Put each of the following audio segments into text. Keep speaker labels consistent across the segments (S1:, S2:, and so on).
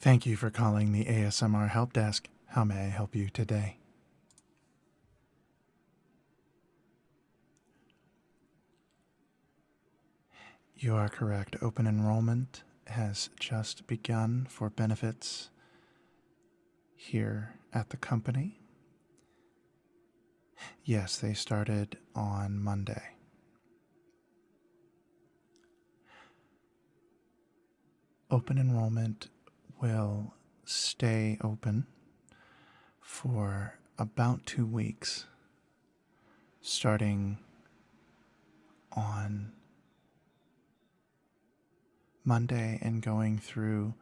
S1: Thank you for calling the ASMR Help Desk. How may I help you today? You are correct. Open enrollment has just begun for benefits here at the company. Yes, they started on Monday. Open enrollment will stay open for about 2 weeks, starting on Monday and going through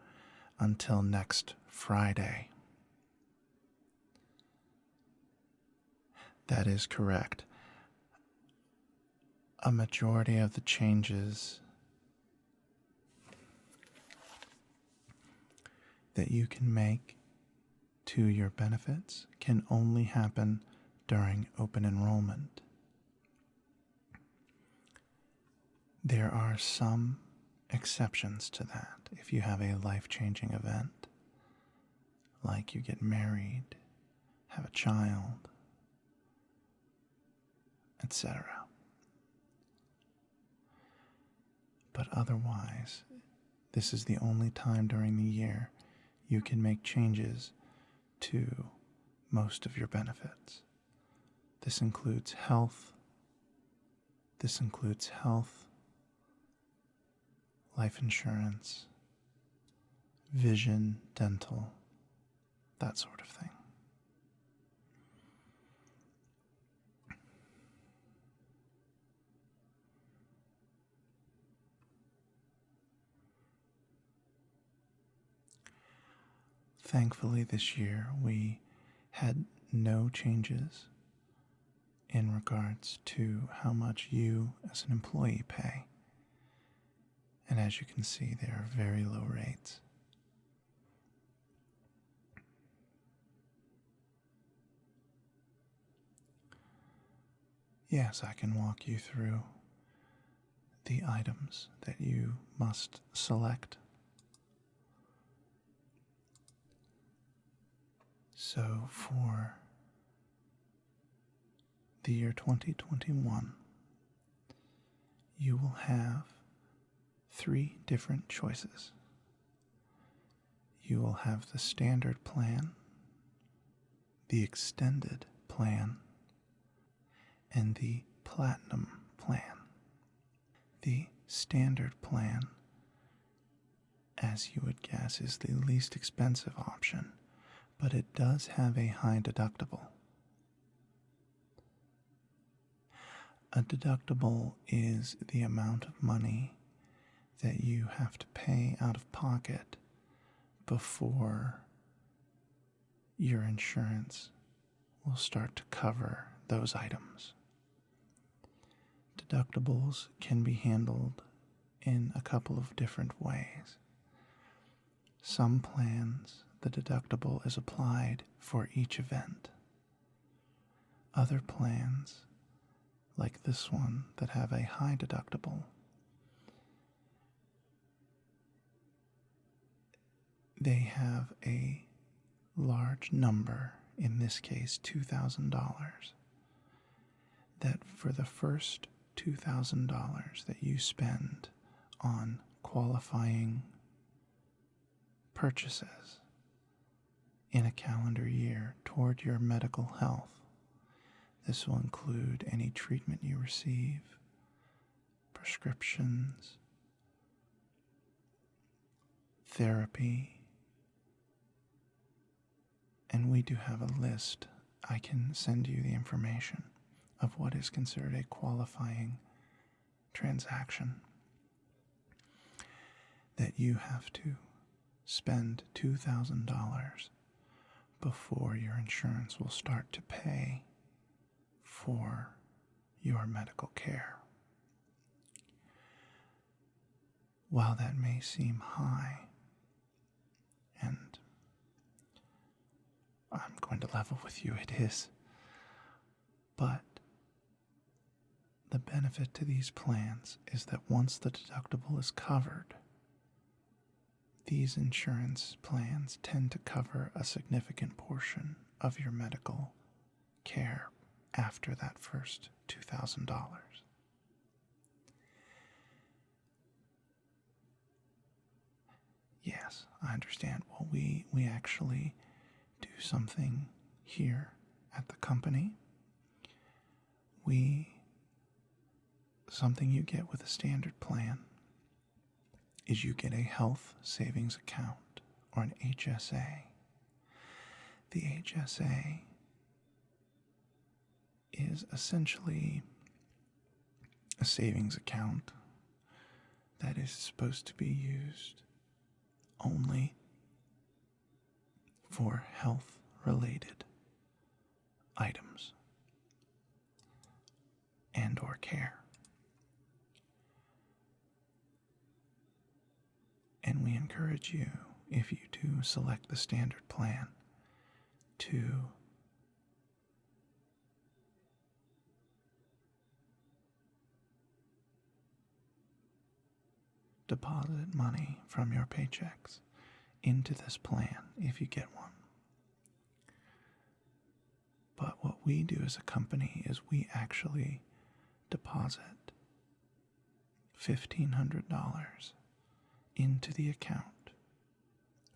S1: until next Friday. That is correct. A majority of the changes that you can make to your benefits can only happen during open enrollment. There are some exceptions to that. If you have a life-changing event, like you get married, have a child, etc. But otherwise, this is the only time during the year you can make changes to most of your benefits. This includes health, life insurance, vision, dental, that sort of thing. Thankfully, this year we had no changes in regards to how much you as an employee pay. And as you can see, they are very low rates. Yes, I can walk you through the items that you must select. So for the year 2021, you will have 3 different choices. You will have the standard plan, the extended plan, and the platinum plan. The standard plan, as you would guess, is the least expensive option, but it does have a high deductible. A deductible is the amount of money that you have to pay out of pocket before your insurance will start to cover those items. Deductibles can be handled in a couple of different ways. Some plans, the deductible is applied for each event. Other plans, like this one that have a high deductible, they have a large number, in this case $2,000, that for the first $2,000 that you spend on qualifying purchases in a calendar year toward your medical health, this will include any treatment you receive, prescriptions, therapy, and we do have a list. I can send you the information of what is considered a qualifying transaction, that you have to spend $2,000 before your insurance will start to pay for your medical care. While that may seem high, and I'm going to level with you, it is, but the benefit to these plans is that once the deductible is covered, these insurance plans tend to cover a significant portion of your medical care after that first $2,000. Yes, I understand. Well, we actually do something here at the company. Something you get with a standard plan is you get a health savings account, or an HSA. The HSA is essentially a savings account that is supposed to be used only for health-related items and or care. And we encourage you, if you do select the standard plan, to deposit money from your paychecks into this plan if you get one. But what we do as a company is we actually deposit $1,500 into the account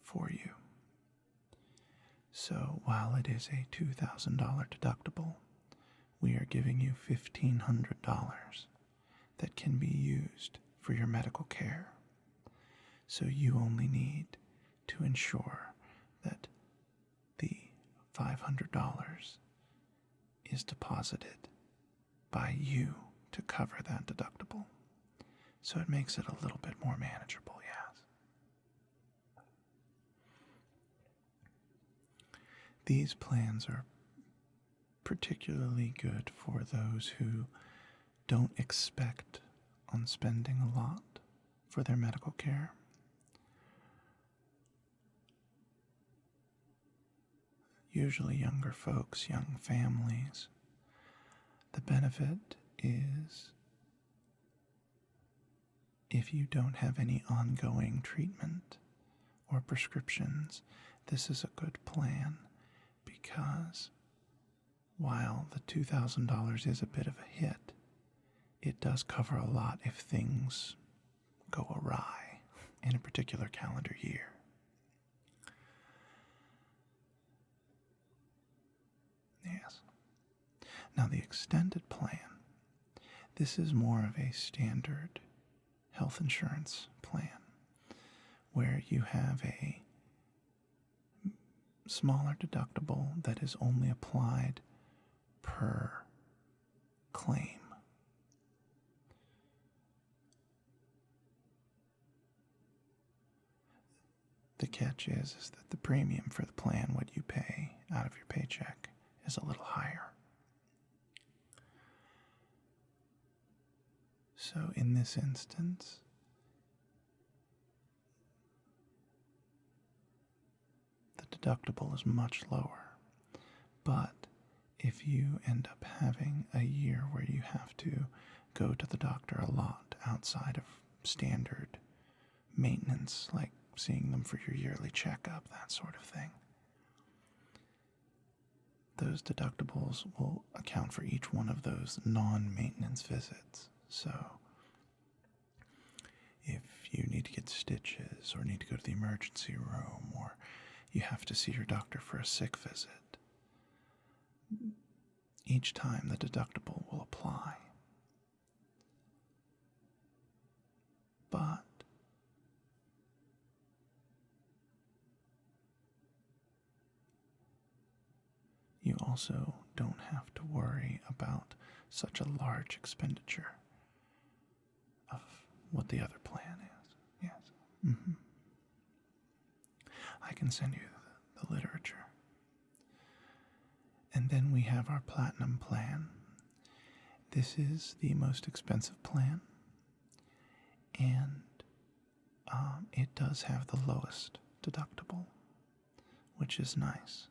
S1: for you. So while it is a $2,000 deductible, we are giving you $1,500 that can be used for your medical care. So you only need to ensure that the $500 is deposited by you to cover that deductible. So it makes it a little bit more manageable, yes. These plans are particularly good for those who don't expect on spending a lot for their medical care. Usually younger folks, young families. The benefit is if you don't have any ongoing treatment or prescriptions, this is a good plan, because while the $2,000 is a bit of a hit, it does cover a lot if things go awry in a particular calendar year. Yes. Now the extended plan, this is more of a standard health insurance plan where you have a smaller deductible that is only applied per claim. The catch is that the premium for the plan, what you pay out of your paycheck, is a little higher. So in this instance, the deductible is much lower. But if you end up having a year where you have to go to the doctor a lot outside of standard maintenance, like seeing them for your yearly checkup, that sort of thing, those deductibles will account for each one of those non-maintenance visits. So if you need to get stitches or need to go to the emergency room or you have to see your doctor for a sick visit, each time the deductible will apply. But you also don't have to worry about such a large expenditure of what the other plan is. Yes. I can send you the literature. And then we have our platinum plan. This is the most expensive plan, and it does have the lowest deductible, which is nice.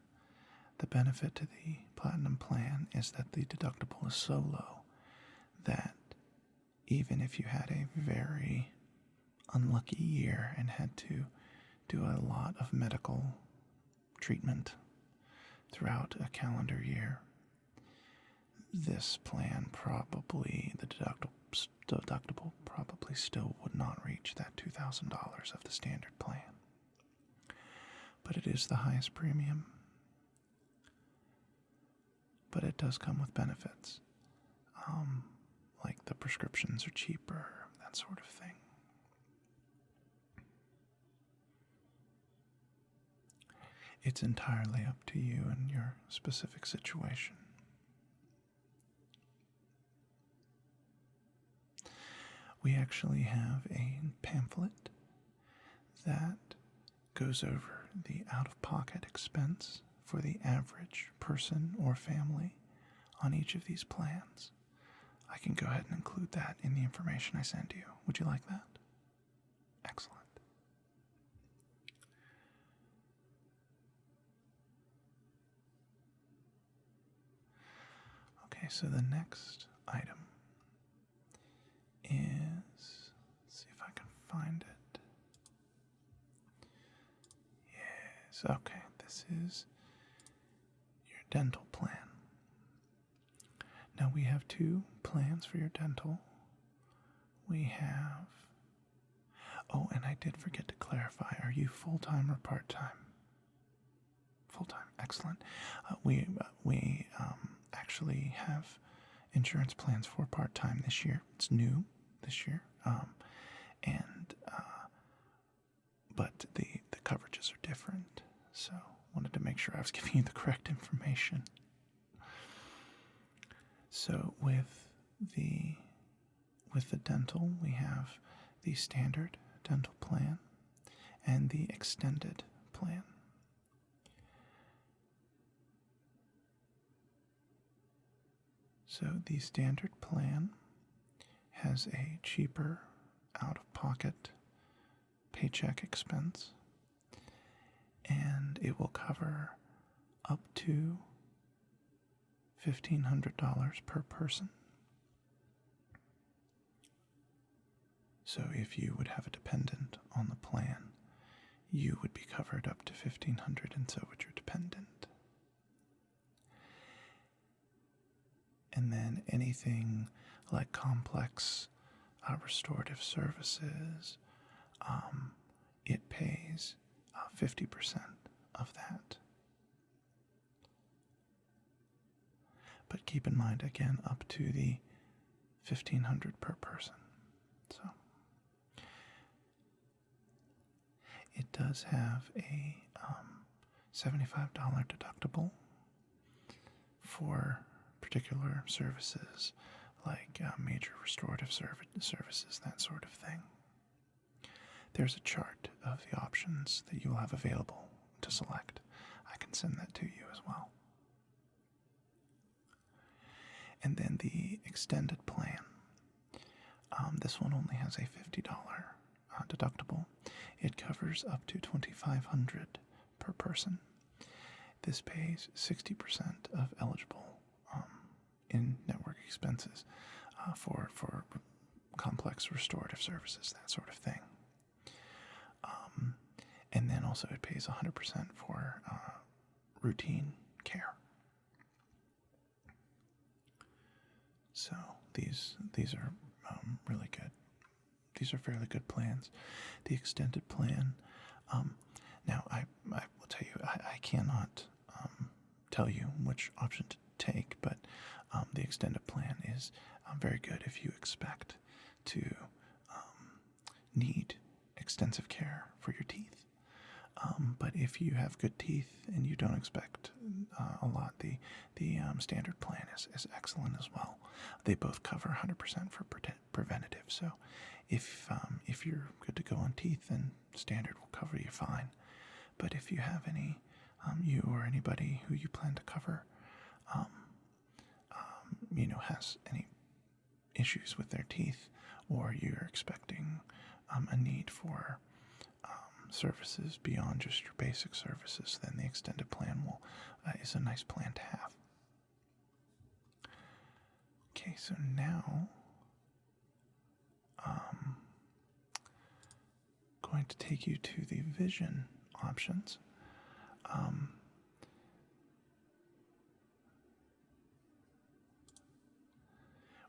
S1: The benefit to the platinum plan is that the deductible is so low that even if you had a very unlucky year and had to do a lot of medical treatment throughout a calendar year, this plan probably, the deductible probably still would not reach that $2,000 of the standard plan. But it is the highest premium. But it does come with benefits, like the prescriptions are cheaper, that sort of thing. It's entirely up to you and your specific situation. We actually have a pamphlet that goes over the out-of-pocket expense for the average person or family on each of these plans. I can go ahead and include that in the information I send you. Would you like that? Excellent. Okay, so the next item is, let's see if I can find it. Yes, okay, this is your dental plan. Now we have two plans for your dental. We have, oh, and I did forget to clarify, are you full-time or part-time? Full-time, excellent. We actually have insurance plans for part-time this year. It's new this year, but the coverages are different. So wanted to make sure I was giving you the correct information. So with the dental, we have the standard dental plan and the extended plan. So the standard plan has a cheaper out-of-pocket paycheck expense, and it will cover up to $1,500 per person. So if you would have a dependent on the plan, you would be covered up to $1,500, and so would your dependent. And then anything like complex restorative services, it pays 50% of that. But keep in mind, again, up to the $1,500 per person. So it does have a $75 deductible for particular services like major restorative services, that sort of thing. There's a chart of the options that you will have available to select. I can send that to you as well. And then the extended plan. This one only has a $50 deductible. It covers up to $2,500 per person. This pays 60% of eligible in-network expenses for complex restorative services, that sort of thing. And then also it pays 100% for routine care. So these are really good. These are fairly good plans. The extended plan. Now I will tell you, I cannot tell you which option to take, but the extended plan is very good if you expect to need extensive care for your teeth. But if you have good teeth and you don't expect a lot, the standard plan is excellent as well. They both cover 100% for preventative. So if you're good to go on teeth, then standard will cover you fine. But if you have any, you or anybody who you plan to cover, has any issues with their teeth, or you're expecting a need for services beyond just your basic services, then the extended plan is a nice plan to have. Okay, so now going going to take you to the vision options.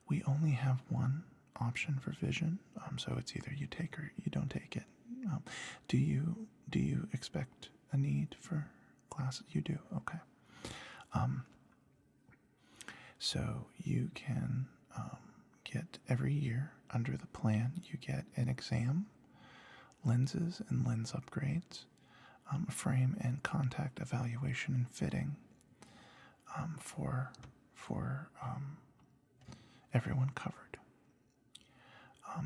S1: We only have one option for vision, so it's either you take or you don't take it. Do you expect a need for glasses? You do, okay. So you can get every year under the plan. You get an exam, lenses and lens upgrades, frame and contact evaluation and fitting for everyone covered.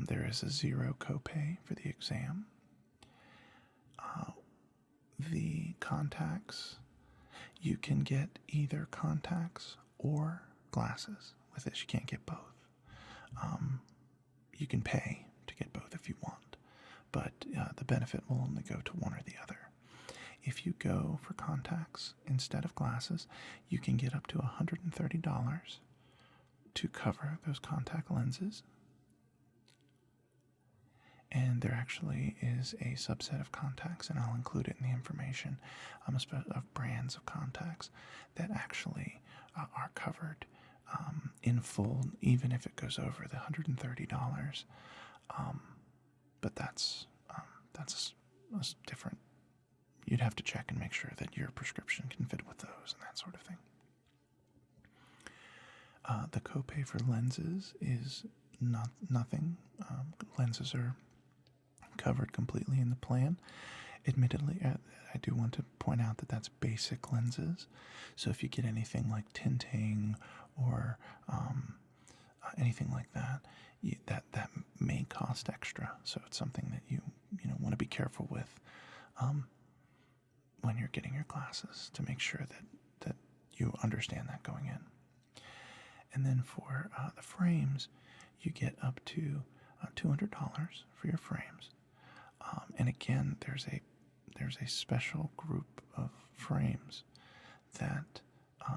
S1: There is a zero copay for the exam. The contacts, you can get either contacts or glasses. With this, you can't get both. You can pay to get both if you want, but the benefit will only go to one or the other. If you go for contacts instead of glasses, you can get up to $130 to cover those contact lenses. And there actually is a subset of contacts, and I'll include it in the information, of brands of contacts that actually are covered in full, even if it goes over the $130. But that's different. You'd have to check and make sure that your prescription can fit with those and that sort of thing. The copay for lenses is nothing. Lenses are covered completely in the plan. Admittedly, I do want to point out that that's basic lenses. So if you get anything like tinting or anything like that, that may cost extra. So it's something that you want to be careful with when you're getting your glasses, to make sure that you understand that going in. And then for the frames, you get up to $200 for your frames. And again, there's a special group of frames that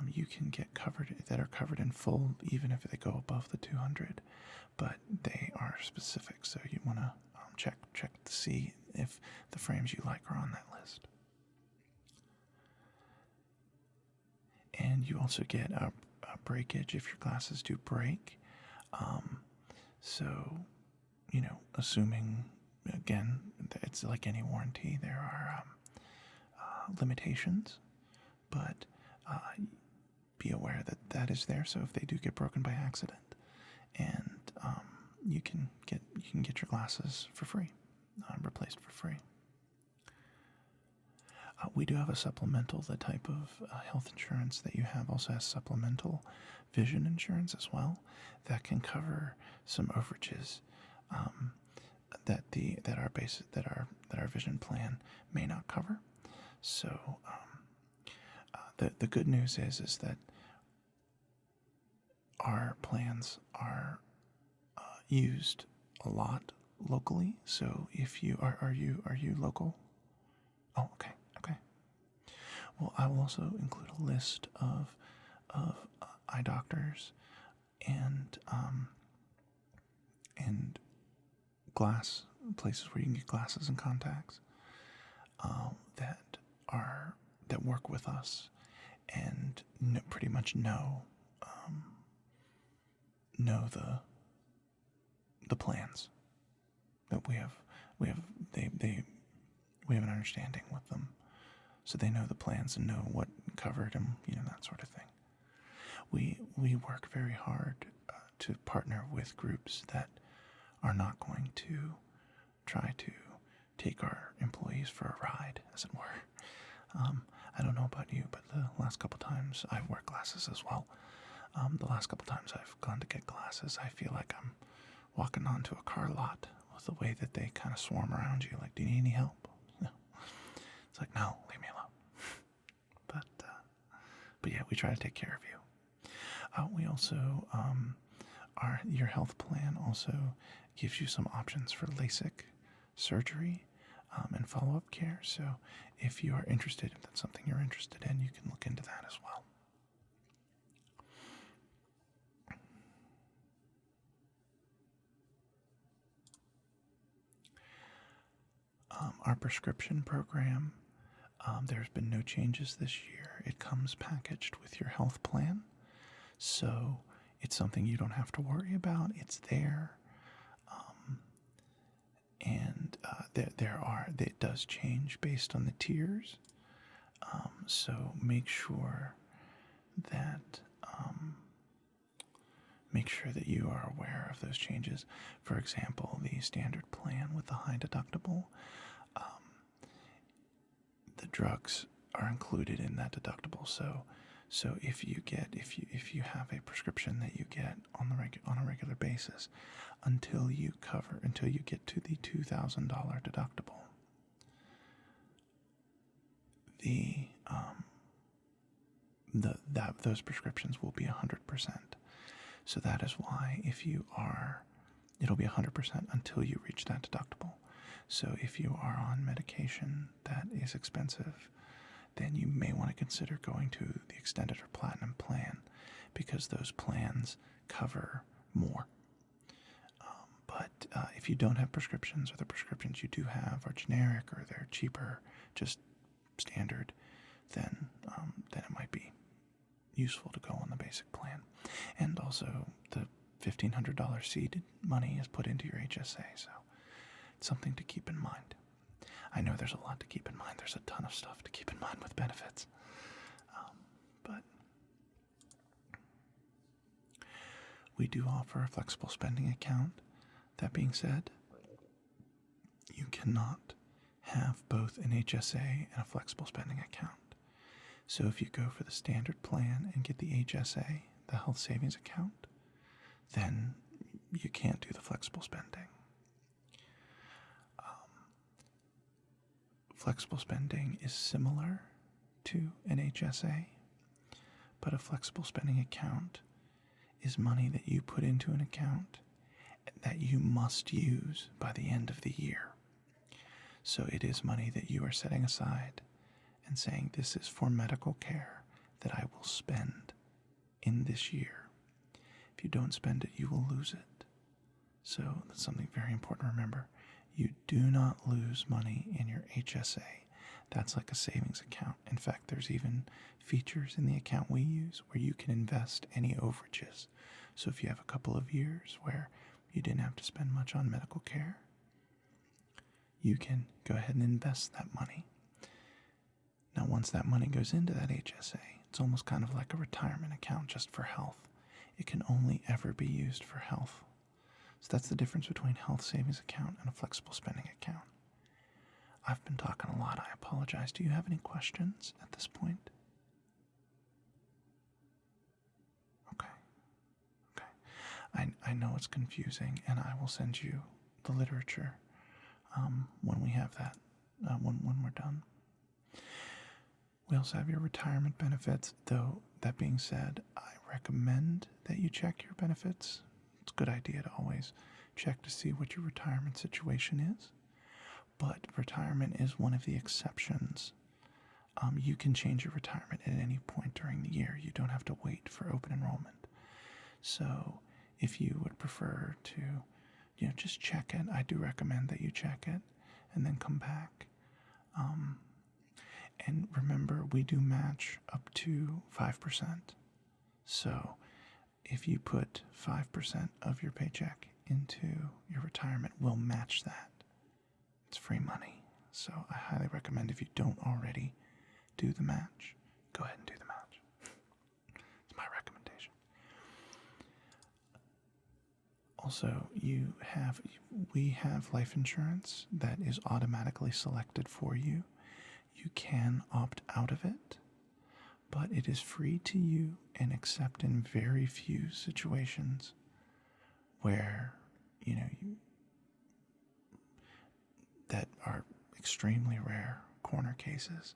S1: you can get covered, that are covered in full, even if they go above the 200. But they are specific, so you want to check to see if the frames you like are on that list. And you also get a breakage if your glasses do break. So, assuming, again, it's like any warranty, there are limitations, but be aware that is there. So if they do get broken by accident, and you can get your glasses for free, replaced for free. We do have a supplemental. The type of health insurance that you have also has supplemental vision insurance as well, that can cover some overages that our vision plan may not cover. So the good news is that our plans are used a lot locally. So if you are you local? Oh, okay. Well, I will also include a list of eye doctors and glass places where you can get glasses and contacts that work with us and pretty much know the plans that we have. We have an understanding with them. So they know the plans and know what covered and that sort of thing. We work very hard to partner with groups that are not going to try to take our employees for a ride, as it were. I don't know about you, but the last couple times I've worn glasses as well. The last couple times I've gone to get glasses, I feel like I'm walking onto a car lot with the way that they kind of swarm around you. Like, do you need any help? No. It's like, no, leave me alone. But yeah, we try to take care of you. We also, your health plan also gives you some options for LASIK surgery and follow-up care. So if you are interested, if that's something you're interested in, you can look into that as well. Our prescription program, there's been no changes this year. It comes packaged with your health plan, so it's something you don't have to worry about. It's there. And it does change based on the tiers. So make sure that you are aware of those changes. For example, the standard plan with the high deductible, the drugs are included in that deductible. So if you have a prescription that you get on a regular basis, until you get to the $2,000 deductible, those prescriptions will be 100%. So that is why it'll be 100% until you reach that deductible. So if you are on medication that is expensive, then you may want to consider going to the extended or platinum plan, because those plans cover more. But if you don't have prescriptions, or the prescriptions you do have are generic, or they're cheaper, just standard, then it might be useful to go on the basic plan. And also, the $1,500 seed money is put into your HSA, so it's something to keep in mind. I know there's a lot to keep in mind. There's a ton of stuff to keep in mind with benefits. But we do offer a flexible spending account. That being said, you cannot have both an HSA and a flexible spending account. So if you go for the standard plan and get the HSA, the health savings account, then you can't do the flexible spending. Flexible spending is similar to an HSA, but a flexible spending account is money that you put into an account that you must use by the end of the year. So it is money that you are setting aside and saying, this is for medical care that I will spend in this year. If you don't spend it, you will lose it. So that's something very important to remember. You do not lose money in your HSA. That's like a savings account. In fact, there's even features in the account we use where you can invest any overages. So if you have a couple of years where you didn't have to spend much on medical care, you can go ahead and invest that money. Now, once that money goes into that HSA, it's almost kind of like a retirement account just for health. It can only ever be used for health. So that's the difference between health savings account and a flexible spending account. I've been talking a lot. I apologize. Do you have any questions at this point? Okay. I know it's confusing, and I will send you the literature when we have that, when we're done. We also have your retirement benefits, though that being said, I recommend that you check your benefits. It's a good idea to always check to see what your retirement situation is. But retirement is one of the exceptions. You can change your retirement at any point during the year. You don't have to wait for open enrollment. So if you would prefer to, just check it, I do recommend that you check it and then come back. And remember, we do match up to 5%. So if you put 5% of your paycheck into your retirement, we'll match that. It's free money. So I highly recommend, if you don't already do the match, go ahead and do the match. It's my recommendation. Also, we have life insurance that is automatically selected for you. You can opt out of it, but it is free to you and except in very few situations where, that are extremely rare corner cases.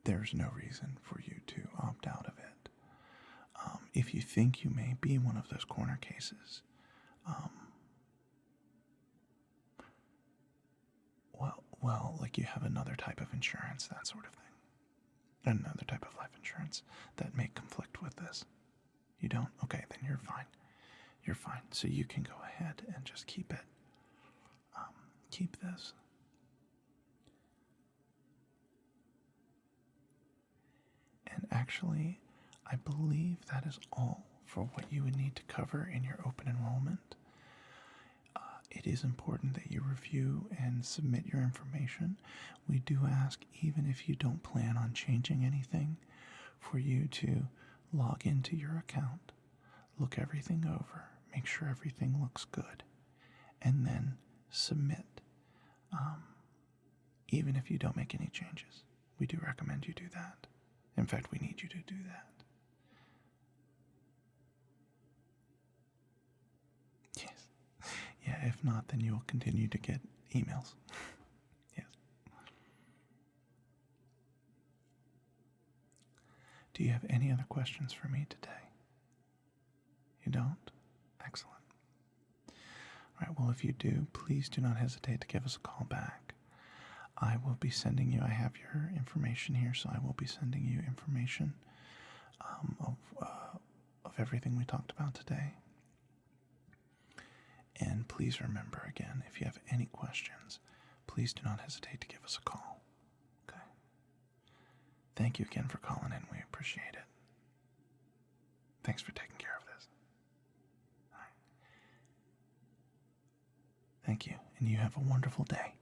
S1: There's no reason for you to opt out of it. If you think you may be one of those corner cases, like you have another type of insurance, that sort of thing. Another type of life insurance that may conflict with this. You don't? Okay, then you're fine. You're fine. So you can go ahead and just keep it. Keep this. And actually, I believe that is all for what you would need to cover in your open enrollment. It is important that you review and submit your information. We do ask, even if you don't plan on changing anything, for you to log into your account, look everything over, make sure everything looks good, and then submit. Even if you don't make any changes, we do recommend you do that. In fact, we need you to do that. Yes. Yeah, if not, then you will continue to get emails. Yes. Do you have any other questions for me today? You don't? Excellent. All right, well, if you do, please do not hesitate to give us a call back. I will be sending you, I have your information here, so I will be sending you information of everything we talked about today. And please remember, again, if you have any questions, please do not hesitate to give us a call. Okay? Thank you again for calling in. We appreciate it. Thanks for taking care of this. All right. Thank you, and you have a wonderful day.